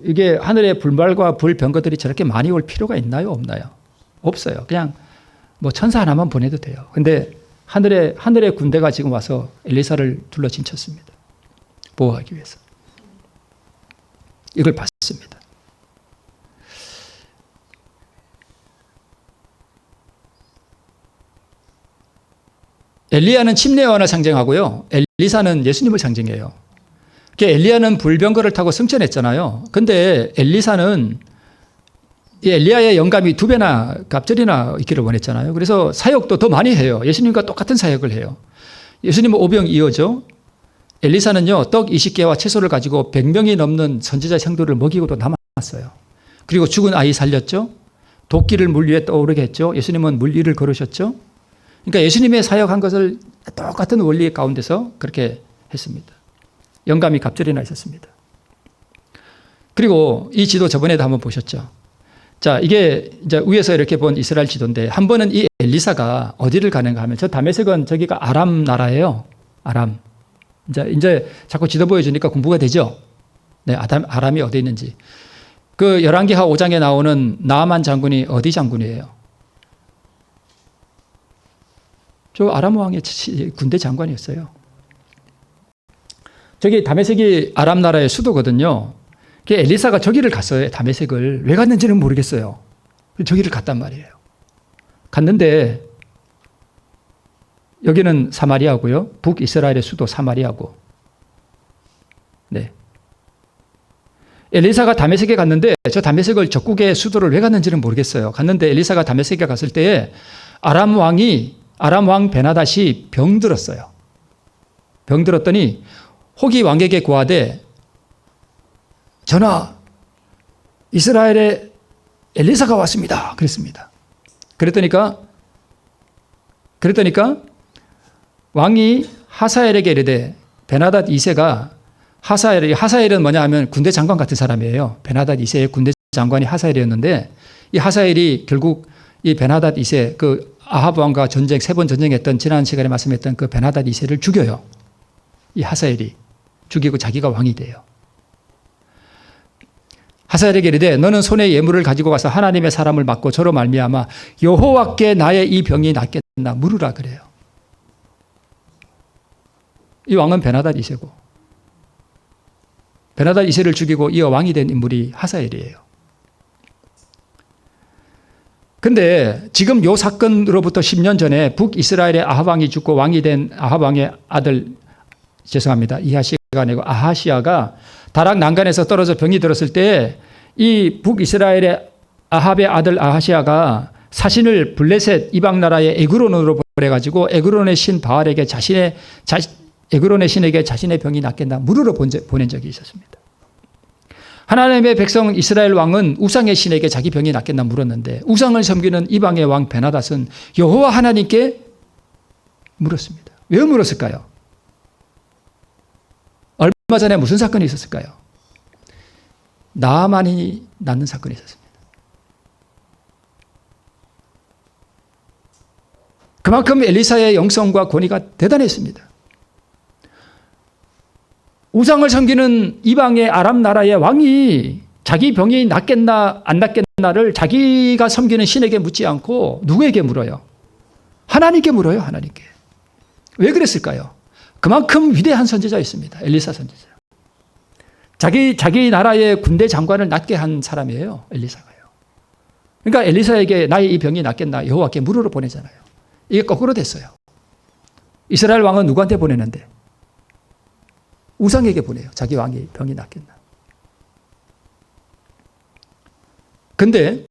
이게 하늘의 불말과 불병거들이 저렇게 많이 올 필요가 있나요? 없나요? 없어요. 그냥 뭐 천사 하나만 보내도 돼요. 근데 하늘의 군대가 지금 와서 엘리사를 둘러 진쳤습니다. 보호하기 위해서. 이걸 봤습니다. 엘리야는 침례요한을 상징하고요. 엘리사는 예수님을 상징해요. 엘리야는 불병거를 타고 승천했잖아요. 근데 엘리사는 이 엘리야의 영감이 2배나 갑절이나 있기를 원했잖아요. 그래서 사역도 더 많이 해요. 예수님과 똑같은 사역을 해요. 예수님은 오병이어죠. 엘리사는요, 떡 20개와 채소를 가지고 100명이 넘는 선지자 성도를 먹이고도 남았어요. 그리고 죽은 아이 살렸죠. 도끼를 물 위에 떠오르게 했죠. 예수님은 물 위를 걸으셨죠. 그러니까 예수님의 사역한 것을 똑같은 원리 가운데서 그렇게 했습니다. 영감이 갑절이나 있었습니다. 그리고 이 지도 저번에도 한번 보셨죠. 자, 이게 이제 위에서 이렇게 본 이스라엘 지도인데 한 번은 이 엘리사가 어디를 가는가 하면 저 다메섹은 저기가 아람 나라예요. 아람. 이제 자꾸 지도 보여주니까 공부가 되죠. 네, 아람이 어디 있는지. 그 열왕기하 5장에 나오는 나아만 장군이 어디 장군이에요? 저 아람 왕의 군대 장관이었어요. 저기 다메섹이 아람 나라의 수도거든요. 엘리사가 저기를 갔어요. 다메섹을. 왜 갔는지는 모르겠어요. 저기를 갔단 말이에요. 갔는데 여기는 사마리아고요. 북이스라엘의 수도 사마리아고. 네. 엘리사가 다메섹에 갔는데 저 다메섹을 적국의 수도를 왜 갔는지는 모르겠어요. 갔는데 엘리사가 다메섹에 갔을 때에 아람 왕 베나닷이 병들었어요. 병들었더니 호기 왕에게 고하되 전하, 이스라엘에 엘리사가 왔습니다. 그랬습니다. 그랬더니까 왕이 하사엘에게 이르되 베나닷 2세가 하사엘은 뭐냐 하면 군대 장관 같은 사람이에요. 베나닷 2세의 군대 장관이 하사엘이었는데 이 하사엘이 결국 이 베나닷 2세 그 아합 왕과 전쟁, 3번 전쟁했던 지난 시간에 말씀했던 그 베나닷 2세를 죽여요. 이 하사엘이 죽이고 자기가 왕이 돼요. 하사엘에게 이르되 너는 손에 예물을 가지고 가서 하나님의 사람을 맞고 저로 말미암아 여호와께 나의 이 병이 낫겠나 물으라 그래요. 이 왕은 베나닷 2세고 베나닷 2세를 죽이고 이어 왕이 된 인물이 하사엘이에요. 근데 지금 요 사건으로부터 10년 전에 북이스라엘의 아합 왕이 죽고 왕이 된 아합 왕의 아들, 죄송합니다. 이하시아가 아니고 아하시아가 다락 난간에서 떨어져 병이 들었을 때 이 북이스라엘의 아합의 아들 아하시아가 사신을 블레셋 이방 나라의 에그론으로 보내가지고 에그론의 신 바알에게 에그론의 신에게 자신의 병이 낫겠나 물으러 보낸 적이 있었습니다. 하나님의 백성 이스라엘 왕은 우상의 신에게 자기 병이 낫겠나 물었는데 우상을 섬기는 이방의 왕 베나닷은 여호와 하나님께 물었습니다. 왜 물었을까요? 얼마 전에 무슨 사건이 있었을까요? 나만이 낫는 사건이 있었습니다. 그만큼 엘리사의 영성과 권위가 대단했습니다. 우상을 섬기는 이방의 아람 나라의 왕이 자기 병이 낫겠나 안 낫겠나를 자기가 섬기는 신에게 묻지 않고 누구에게 물어요? 하나님께 물어요. 하나님께. 왜 그랬을까요? 그만큼 위대한 선지자였습니다. 엘리사 선지자. 자기 나라의 군대 장관을 낫게 한 사람이에요. 엘리사가요. 그러니까 엘리사에게 나의 이 병이 낫겠나 여호와께 물으러 보내잖아요. 이게 거꾸로 됐어요. 이스라엘 왕은 누구한테 보내는데? 우상에게 보내요. 자기 왕이 병이 낫겠나. 근데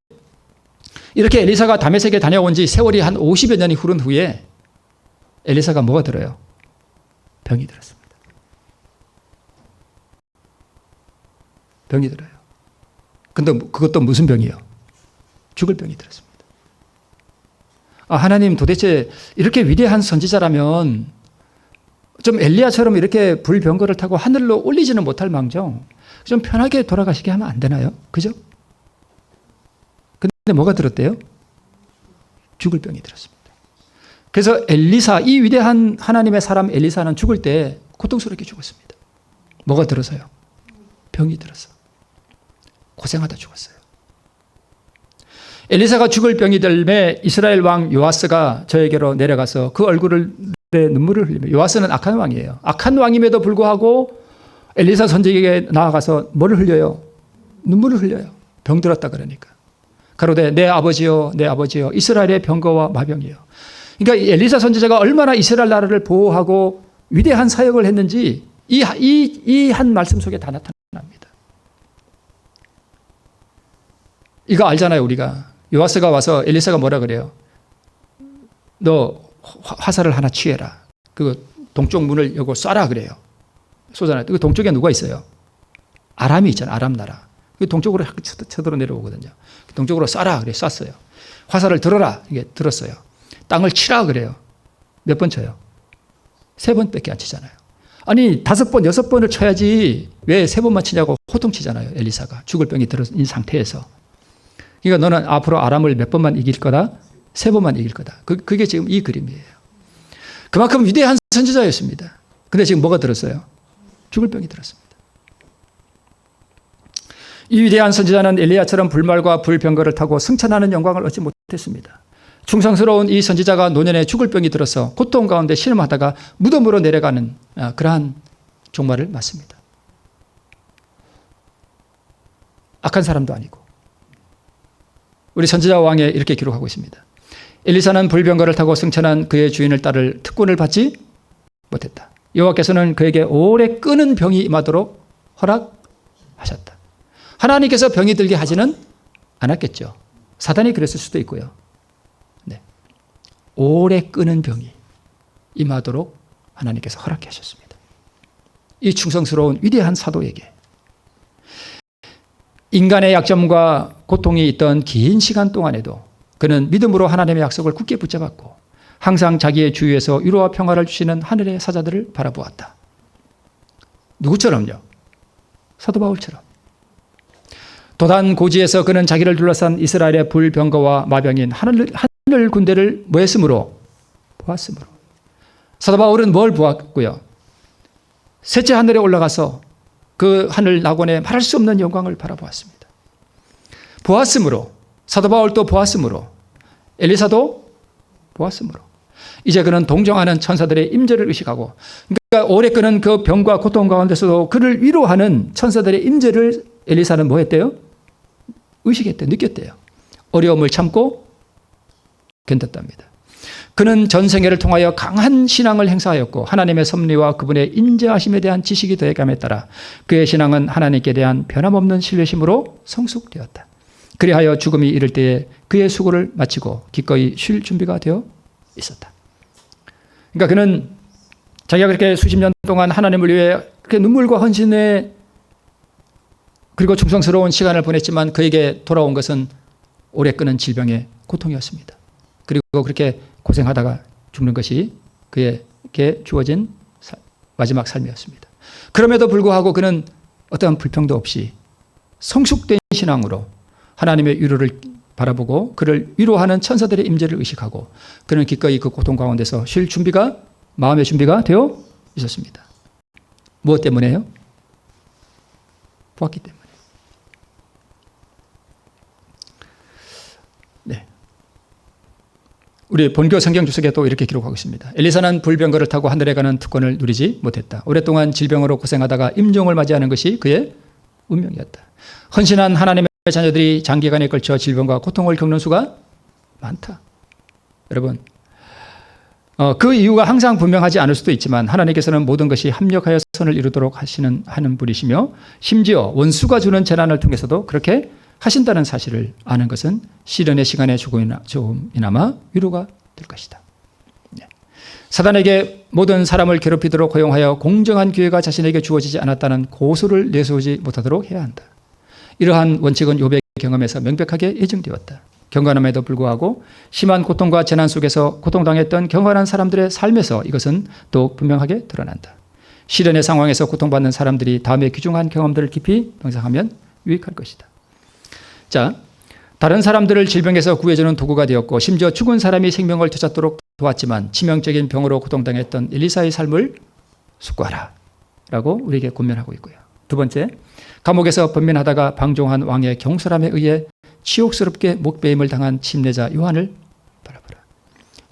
이렇게 엘리사가 다메섹에 다녀온 지 세월이 한 50여 년이 흐른 후에 엘리사가 뭐가 들어요? 병이 들었습니다. 병이 들어요. 근데 그것도 무슨 병이요? 죽을 병이 들었습니다. 하나님 도대체 이렇게 위대한 선지자라면 좀 엘리야처럼 이렇게 불병거를 타고 하늘로 올리지는 못할 망정 좀 편하게 돌아가시게 하면 안 되나요? 그죠? 근데 뭐가 들었대요? 죽을 병이 들었습니다. 그래서 엘리사, 이 위대한 하나님의 사람 엘리사는 죽을 때 고통스럽게 죽었습니다. 뭐가 들어서요? 병이 들어서. 고생하다 죽었어요. 엘리사가 죽을 병이 들매 이스라엘 왕 요아스가 저에게로 내려가서 그 얼굴을 눈물을 흘리며, 요아스는 악한 왕이에요. 악한 왕임에도 불구하고 엘리사 선지자에게 나아가서 뭐를 흘려요? 눈물을 흘려요. 병 들었다 그러니까. 가로되 내 아버지요 내 아버지요 이스라엘의 병거와 마병이요. 그러니까 엘리사 선지자가 얼마나 이스라엘 나라를 보호하고 위대한 사역을 했는지 이 한 말씀 속에 다 나타납니다. 이거 알잖아요. 우리가 요아스가 와서 엘리사가 뭐라 그래요? 너 화살을 하나 취해라. 그 동쪽 문을 여고 쏴라 그래요. 쏘잖아요. 그 동쪽에 누가 있어요? 아람이 있잖아요. 아람 나라. 그 동쪽으로 쳐들어 내려오거든요. 동쪽으로 쏴라 그래 쐈어요. 화살을 들어라 이게 들었어요. 땅을 치라 그래요. 몇 번 쳐요? 3번밖에 안 치잖아요. 아니 5번 6번을 쳐야지 왜 3번만 치냐고 호통치잖아요. 엘리사가 죽을 병이 들은 상태에서. 그러니까 너는 앞으로 아람을 몇 번만 이길 거다? 3번만 이길 거다. 그게 지금 이 그림이에요. 그만큼 위대한 선지자였습니다. 근데 지금 뭐가 들었어요? 죽을 병이 들었습니다. 이 위대한 선지자는 엘리야처럼 불말과 불병거를 타고 승천하는 영광을 얻지 못했습니다. 충성스러운 이 선지자가 노년에 죽을 병이 들어서 고통 가운데 신음하다가 무덤으로 내려가는 그러한 종말을 맞습니다. 악한 사람도 아니고. 우리 선지자 왕에 이렇게 기록하고 있습니다. 엘리사는 불병거를 타고 승천한 그의 주인을 따를 특권을 받지 못했다. 여호와께서는 그에게 오래 끄는 병이 임하도록 허락하셨다. 하나님께서 병이 들게 하지는 않았겠죠. 사단이 그랬을 수도 있고요. 네. 오래 끄는 병이 임하도록 하나님께서 허락해 하셨습니다. 이 충성스러운 위대한 사도에게 인간의 약점과 고통이 있던 긴 시간 동안에도 그는 믿음으로 하나님의 약속을 굳게 붙잡았고 항상 자기의 주위에서 위로와 평화를 주시는 하늘의 사자들을 바라보았다. 누구처럼요? 사도 바울처럼. 도단 고지에서 그는 자기를 둘러싼 이스라엘의 불병거와 마병인 하늘 하늘 군대를 뭐 했으므로? 보았으므로. 사도 바울은 뭘 보았고요? 셋째 하늘에 올라가서 그 하늘 낙원의 말할 수 없는 영광을 바라보았습니다. 보았으므로, 사도 바울도 보았으므로, 엘리사도 보았으므로, 이제 그는 동정하는 천사들의 임재를 의식하고, 그러니까 오래 끄는 그 병과 고통 가운데서도 그를 위로하는 천사들의 임재를 엘리사는 뭐 했대요? 의식했대요. 느꼈대요. 어려움을 참고 견뎠답니다. 그는 전생애를 통하여 강한 신앙을 행사하였고 하나님의 섭리와 그분의 인자하심에 대한 지식이 더해감에 따라 그의 신앙은 하나님께 대한 변함없는 신뢰심으로 성숙되었다. 그리하여 죽음이 이를 때에 그의 수고를 마치고 기꺼이 쉴 준비가 되어 있었다. 그러니까 그는 자기가 그렇게 수십 년 동안 하나님을 위해 그렇게 눈물과 헌신에 그리고 충성스러운 시간을 보냈지만 그에게 돌아온 것은 오래 끄는 질병의 고통이었습니다. 그리고 그렇게 고생하다가 죽는 것이 그에게 주어진 마지막 삶이었습니다. 그럼에도 불구하고 그는 어떠한 불평도 없이 성숙된 신앙으로 하나님의 위로를 바라보고 그를 위로하는 천사들의 임재를 의식하고 그는 기꺼이 그 고통 가운데서 쉴 준비가, 마음의 준비가 되어 있었습니다. 무엇 때문에요? 보았기 때문에. 네. 우리 본교 성경 주석에 또 이렇게 기록하고 있습니다. 엘리사는 불병거를 타고 하늘에 가는 특권을 누리지 못했다. 오랫동안 질병으로 고생하다가 임종을 맞이하는 것이 그의 운명이었다. 헌신한 하나님의 자녀들이 장기간에 걸쳐 질병과 고통을 겪는 수가 많다. 여러분, 그 이유가 항상 분명하지 않을 수도 있지만 하나님께서는 모든 것이 합력하여 선을 이루도록 하는 분이시며 심지어 원수가 주는 재난을 통해서도 그렇게 하신다는 사실을 아는 것은 시련의 시간에 조금이나마 위로가 될 것이다. 네. 사단에게 모든 사람을 괴롭히도록 허용하여 공정한 기회가 자신에게 주어지지 않았다는 고소를 내세우지 못하도록 해야 한다. 이러한 원칙은 욥의 경험에서 명백하게 예증되었다. 경건함에도 불구하고 심한 고통과 재난 속에서 고통당했던 경건한 사람들의 삶에서 이것은 더욱 분명하게 드러난다. 시련의 상황에서 고통받는 사람들이 다음에 귀중한 경험들을 깊이 명상하면 유익할 것이다. 자, 다른 사람들을 질병에서 구해주는 도구가 되었고 심지어 죽은 사람이 생명을 되찾도록 도왔지만 치명적인 병으로 고통당했던 엘리사의 삶을 숙고하라 라고 우리에게 권면하고 있고요. 두 번째, 감옥에서 번민하다가 방종한 왕의 경솔함에 의해 치욕스럽게 목배임을 당한 침례자 요한을 바라보라.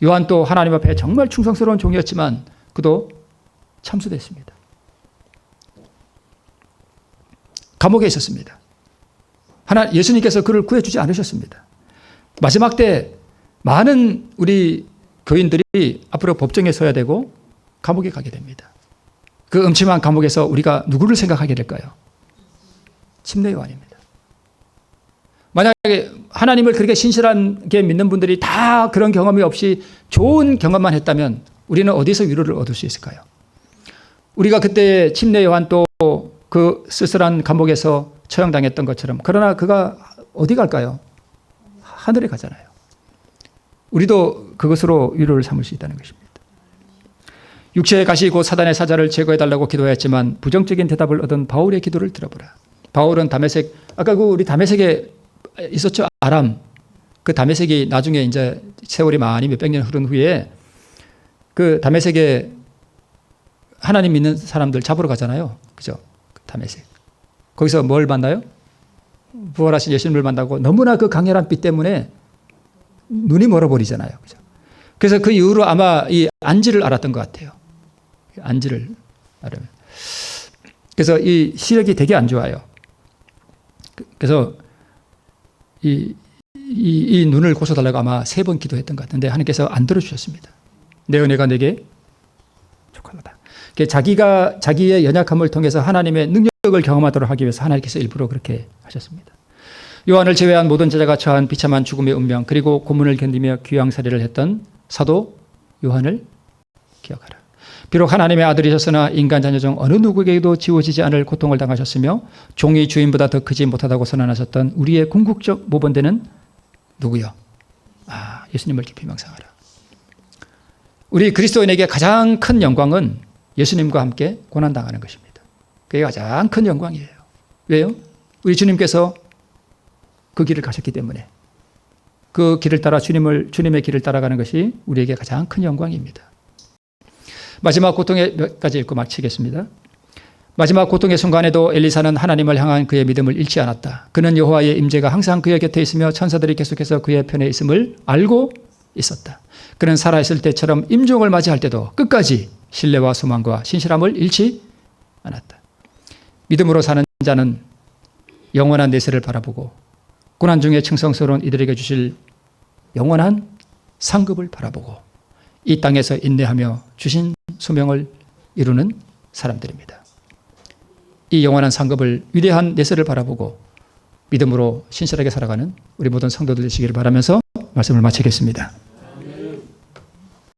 요한도 하나님 앞에 정말 충성스러운 종이었지만 그도 참수됐습니다. 감옥에 있었습니다. 예수님께서 그를 구해주지 않으셨습니다. 마지막 때 많은 우리 교인들이 앞으로 법정에 서야 되고 감옥에 가게 됩니다. 그 음침한 감옥에서 우리가 누구를 생각하게 될까요? 침례 요한입니다. 만약에 하나님을 그렇게 신실하게 믿는 분들이 다 그런 경험이 없이 좋은 경험만 했다면 우리는 어디서 위로를 얻을 수 있을까요? 우리가 그때 침례 요한도 그 쓸쓸한 감옥에서 처형당했던 것처럼, 그러나 그가 어디 갈까요? 하늘에 가잖아요. 우리도 그것으로 위로를 삼을 수 있다는 것입니다. 육체의 가시 곧 사단의 사자를 제거해달라고 기도했지만 부정적인 대답을 얻은 바울의 기도를 들어보라. 바울은 다메섹, 아까 우리 다메섹에 있었죠? 아람. 그 다메섹이 나중에 이제 세월이 많이 몇백 년 흐른 후에 그 다메섹에 하나님 믿는 사람들 잡으러 가잖아요. 그죠? 다메섹. 거기서 뭘 만나요? 부활하신 예수님을 만나고 너무나 그 강렬한 빛 때문에 눈이 멀어버리잖아요. 그죠? 그래서 그 이후로 아마 이 안지를 알았던 것 같아요. 안지를 알으면. 그래서 이 시력이 되게 안 좋아요. 그래서 이 눈을 고쳐달라고 아마 3번 기도했던 것 같은데 하나님께서 안 들어주셨습니다. 내 은혜가 내게 족하다. 자기의 연약함을 통해서 하나님의 능력을 경험하도록 하기 위해서 하나님께서 일부러 그렇게 하셨습니다. 요한을 제외한 모든 제자가 처한 비참한 죽음의 운명, 그리고 고문을 견디며 귀양살이를 했던 사도 요한을 기억하라. 비록 하나님의 아들이셨으나 인간 자녀 중 어느 누구에게도 지워지지 않을 고통을 당하셨으며 종이 주인보다 더 크지 못하다고 선언하셨던 우리의 궁극적 모범되는 누구요? 예수님을 깊이 명상하라. 우리 그리스도인에게 가장 큰 영광은 예수님과 함께 고난당하는 것입니다. 그게 가장 큰 영광이에요. 왜요? 우리 주님께서 그 길을 가셨기 때문에. 그 길을 따라 주님의 길을 따라가는 것이 우리에게 가장 큰 영광입니다. 마지막 고통의 몇 가지 읽고 마치겠습니다. 마지막 고통의 순간에도 엘리사는 하나님을 향한 그의 믿음을 잃지 않았다. 그는 여호와의 임재가 항상 그의 곁에 있으며 천사들이 계속해서 그의 편에 있음을 알고 있었다. 그는 살아있을 때처럼 임종을 맞이할 때도 끝까지 신뢰와 소망과 신실함을 잃지 않았다. 믿음으로 사는 자는 영원한 내세를 바라보고 고난 중에 충성스러운 이들에게 주실 영원한 상급을 바라보고 이 땅에서 인내하며 주신 소명을 이루는 사람들입니다. 이 영원한 상급을 위대한 내세를 바라보고 믿음으로 신실하게 살아가는 우리 모든 성도들 되시기를 바라면서 말씀을 마치겠습니다.